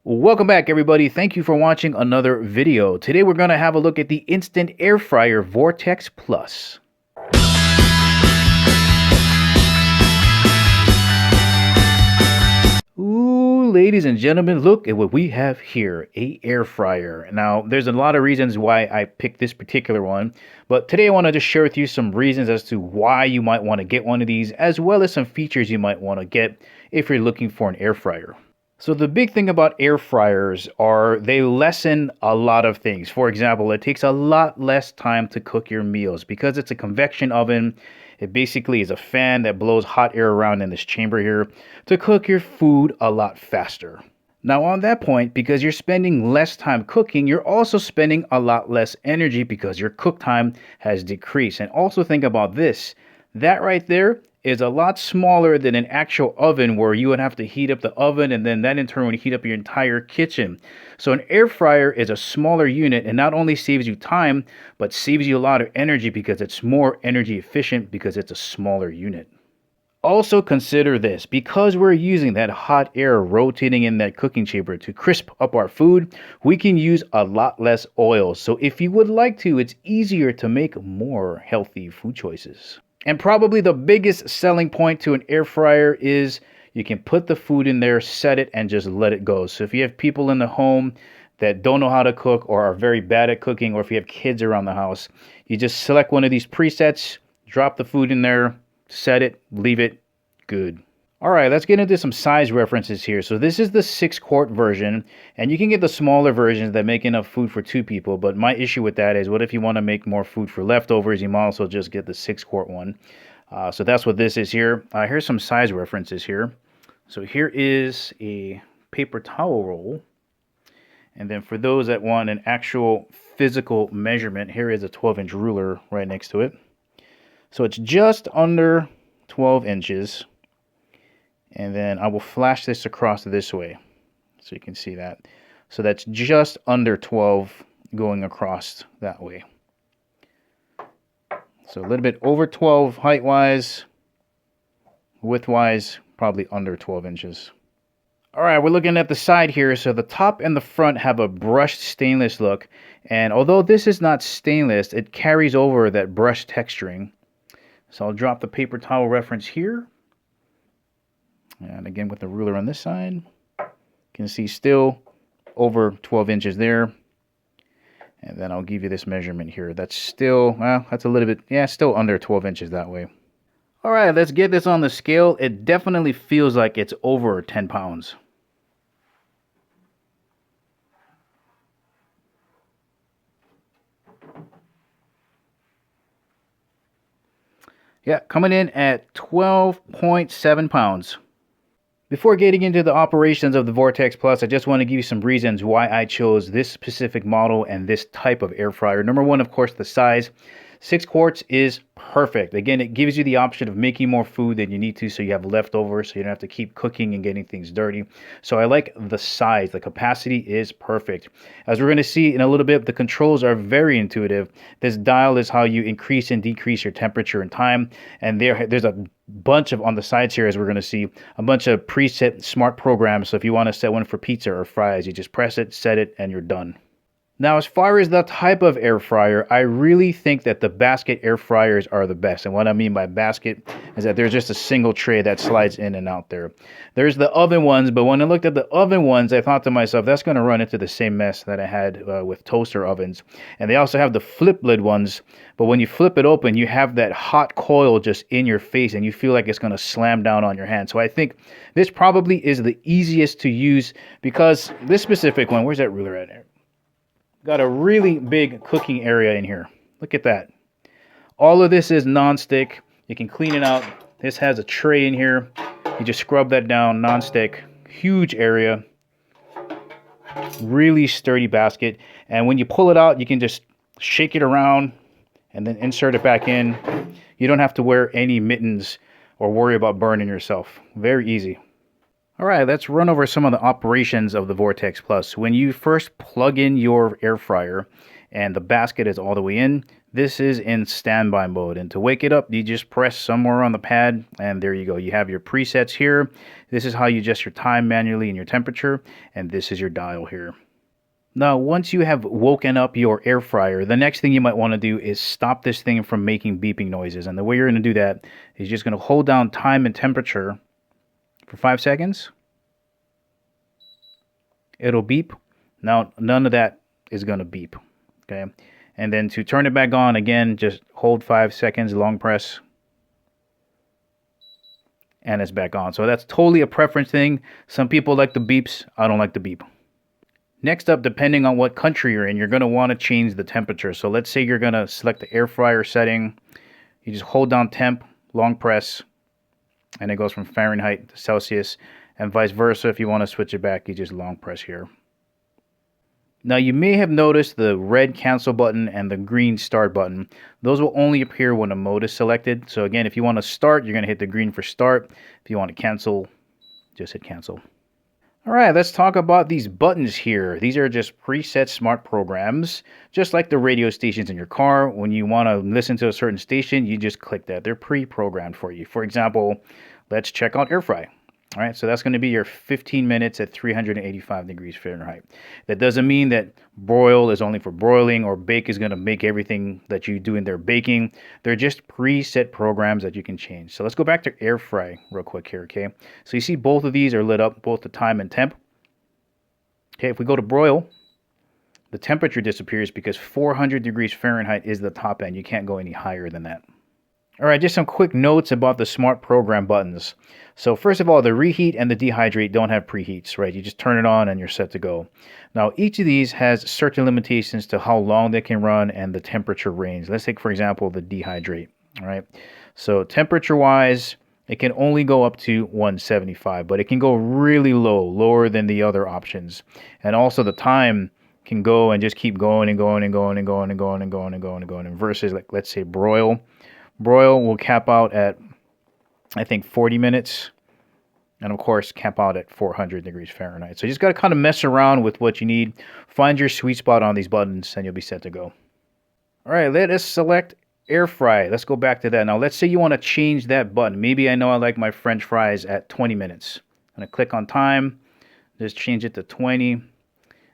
Welcome back, everybody. Thank you for watching another video. Today we're going to have a look at the Instant Air Fryer Vortex Plus. Ooh, ladies and gentlemen, look at what we have here, a air fryer. Now, there's a lot of reasons why I picked this particular one, but today I want to just share with you some reasons as to why you might want to get one of these, as well as some features you might want to get if you're looking for an air fryer. So the big thing about air fryers are they lessen a lot of things. For example, it takes a lot less time to cook your meals because it's a convection oven. It basically is a fan that blows hot air around in this chamber here to cook your food a lot faster. Now on that point, because you're spending less time cooking, you're also spending a lot less energy because your cook time has decreased. And also think about this. That right there is a lot smaller than an actual oven where you would have to heat up the oven and then that in turn would heat up your entire kitchen. So an air fryer is a smaller unit and not only saves you time, but saves you a lot of energy because it's more energy efficient because it's a smaller unit. Also consider this, because we're using that hot air rotating in that cooking chamber to crisp up our food, we can use a lot less oil. So if you would like to, it's easier to make more healthy food choices. And probably the biggest selling point to an air fryer is you can put the food in there, set it, and just let it go. So if you have people in the home that don't know how to cook or are very bad at cooking, or if you have kids around the house, you just select one of these presets, drop the food in there, set it, leave it, good. All right, let's get into some size references here. So this is the 6-quart version, and you can get the smaller versions that make enough food for 2 people. But my issue with that is, what if you want to make more food for leftovers? You might also just get the 6-quart one. So that's what this is here. Here's some size references here. So here is a paper towel roll. And then for those that want an actual physical measurement, here is a 12-inch ruler right next to it. So it's just under 12 inches. And then I will flash this across this way so you can see that. So that's just under 12 going across that way. So a little bit over 12 height-wise, width-wise, probably under 12 inches. All right, we're looking at the side here. So the top and the front have a brushed stainless look. And although this is not stainless, it carries over that brushed texturing. So I'll drop the paper towel reference here. And again, with the ruler on this side, you can see still over 12 inches there. And then I'll give you this measurement here. That's still, well, that's a little bit, yeah, still under 12 inches that way. All right, let's get this on the scale. It definitely feels like it's over 10 pounds. Yeah, coming in at 12.7 pounds. Before getting into the operations of the Vortex Plus, I just want to give you some reasons why I chose this specific model and this type of air fryer. Number one, of course, the size. 6 quarts is perfect. Again, it gives you the option of making more food than you need to, so you have leftovers, so you don't have to keep cooking and getting things dirty. So I like the size. The capacity is perfect. As we're going to see in a little bit, the controls are very intuitive. This dial is how you increase and decrease your temperature and time, and there's a bunch of, on the sides here, as we're going to see, a bunch of preset smart programs. So if you want to set one for pizza or fries, you just press it, set it, and you're done. Now, as far as the type of air fryer, I really think that the basket air fryers are the best. And what I mean by basket is that there's just a single tray that slides in and out there. There's the oven ones, but when I looked at the oven ones, I thought to myself, that's going to run into the same mess that I had with toaster ovens. And they also have the flip lid ones, but when you flip it open, you have that hot coil just in your face, and you feel like it's going to slam down on your hand. So I think this probably is the easiest to use because this specific one, where's that ruler at here? Got a really big cooking area in here. Look at that. All of this is non-stick. You can clean it out. This has a tray in here. You just scrub that down, non-stick. Huge area. Really sturdy basket. And when you pull it out, you can just shake it around and then insert it back in. You don't have to wear any mittens or worry about burning yourself. Very easy. All right, let's run over some of the operations of the Vortex Plus. When you first plug in your air fryer and the basket is all the way in. This is in standby mode, and to wake it up, you just press somewhere on the pad, and there you go. You have your presets here. This is how you adjust your time manually and your temperature, and this is your dial here. Now, once you have woken up your air fryer, the next thing you might want to do is stop this thing from making beeping noises. And the way you're going to do that is just going to hold down time and temperature for 5 seconds. It'll beep. Now, none of that is going to beep. Okay. And then to turn it back on, again, just hold 5 seconds, long press, and it's back on. So that's totally a preference thing. Some people like the beeps. I don't like the beep. Next up, depending on what country you're in, you're going to want to change the temperature. So let's say you're going to select the air fryer setting. You just hold down temp, long press, and it goes from Fahrenheit to Celsius, and vice versa. If you want to switch it back, you just long press here. Now, you may have noticed the red cancel button and the green start button. Those will only appear when a mode is selected. So again, if you want to start, you're going to hit the green for start. If you want to cancel, just hit cancel. All right, let's talk about these buttons here. These are just preset smart programs, just like the radio stations in your car. When you want to listen to a certain station, you just click that. They're pre-programmed for you. For example, let's check out air fry. All right, so that's going to be your 15 minutes at 385 degrees Fahrenheit. That doesn't mean that broil is only for broiling or bake is going to make everything that you do in there baking. They're just preset programs that you can change. So let's go back to air fry real quick here, okay? So you see both of these are lit up, both the time and temp. Okay, if we go to broil, the temperature disappears because 400 degrees Fahrenheit is the top end. You can't go any higher than that. All right, just some quick notes about the smart program buttons. So first of all, the reheat and the dehydrate don't have preheats, right? You just turn it on and you're set to go. Now, each of these has certain limitations to how long they can run and the temperature range. Let's take, for example, the dehydrate, all right? So temperature-wise, it can only go up to 175, but it can go really low, lower than the other options. And also the time can go and just keep going and going and going and going and going and going and going and going. And versus, like, let's say broil. Broil will cap out at, I think, 40 minutes. And, of course, cap out at 400 degrees Fahrenheit. So you just got to kind of mess around with what you need. Find your sweet spot on these buttons, and you'll be set to go. All right, let us select air fry. Let's go back to that. Now, let's say you want to change that button. Maybe I know I like my French fries at 20 minutes. I'm going to click on time. Just change it to 20.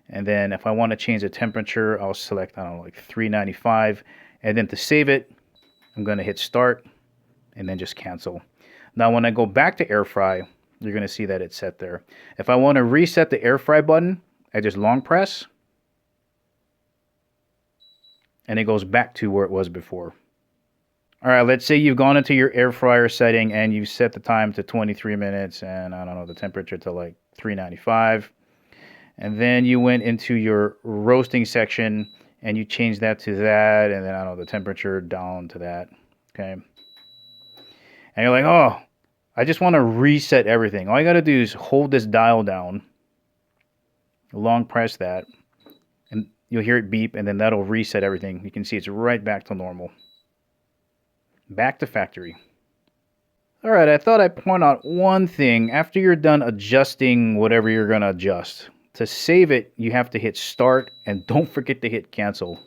And then if I want to change the temperature, I'll select, I don't know, like 395. And then to save it, I'm going to hit start and then just cancel. Now, when I go back to air fry, you're going to see that it's set there. If I want to reset the air fry button, I just long press and it goes back to where it was before. All right, let's say you've gone into your air fryer setting and you set the time to 23 minutes and I don't know, the temperature to like 395. And then you went into your roasting section and you change that to that, and then, I don't know, the temperature down to that, okay? And you're like, oh, I just want to reset everything. All you got to do is hold this dial down, long press that, and you'll hear it beep, and then that'll reset everything. You can see it's right back to normal. Back to factory. All right, I thought I'd point out one thing. After you're done adjusting whatever you're going to adjust, to save it, you have to hit start and don't forget to hit cancel.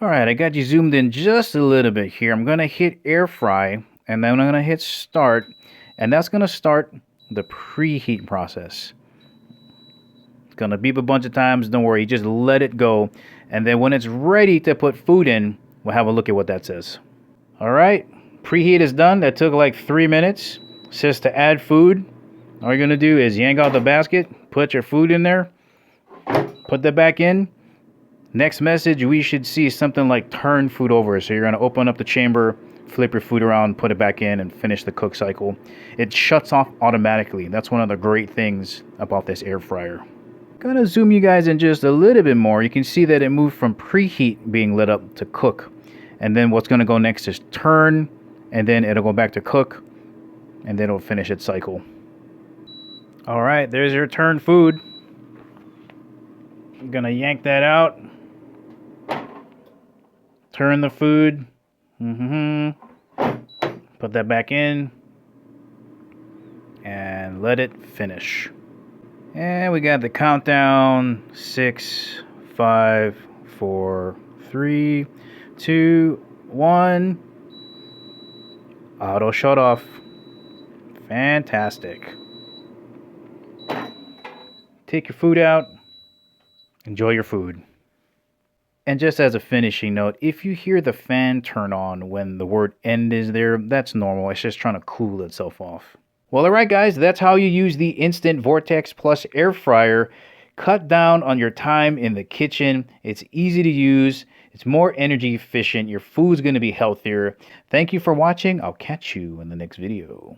All right, I got you zoomed in just a little bit here. I'm going to hit air fry and then I'm going to hit start, and that's going to start the preheat process. It's going to beep a bunch of times. Don't worry, just let it go. And then when it's ready to put food in, we'll have a look at what that says. All right, preheat is done. That took like 3 minutes. It says to add food. All you're going to do is yank out the basket, put your food in there, put that back in. Next message, we should see something like turn food over. So you're going to open up the chamber, flip your food around, put it back in, and finish the cook cycle. It shuts off automatically. That's one of the great things about this air fryer. Going to zoom you guys in just a little bit more. You can see that it moved from preheat being lit up to cook. And then what's going to go next is turn, and then it'll go back to cook, and then it'll finish its cycle. All right, there's your turned food. I'm gonna yank that out. Turn the food. Put that back in. And let it finish. And we got the countdown. 6, 5, 4, 3, 2, 1. Auto shut off. Fantastic. Take your food out. Enjoy your food. And just as a finishing note, if you hear the fan turn on when the word end is there, that's normal. It's just trying to cool itself off. Well, alright guys, that's how you use the Instant Vortex Plus air fryer. Cut down on your time in the kitchen. It's easy to use. It's more energy efficient. Your food's going to be healthier. Thank you for watching. I'll catch you in the next video.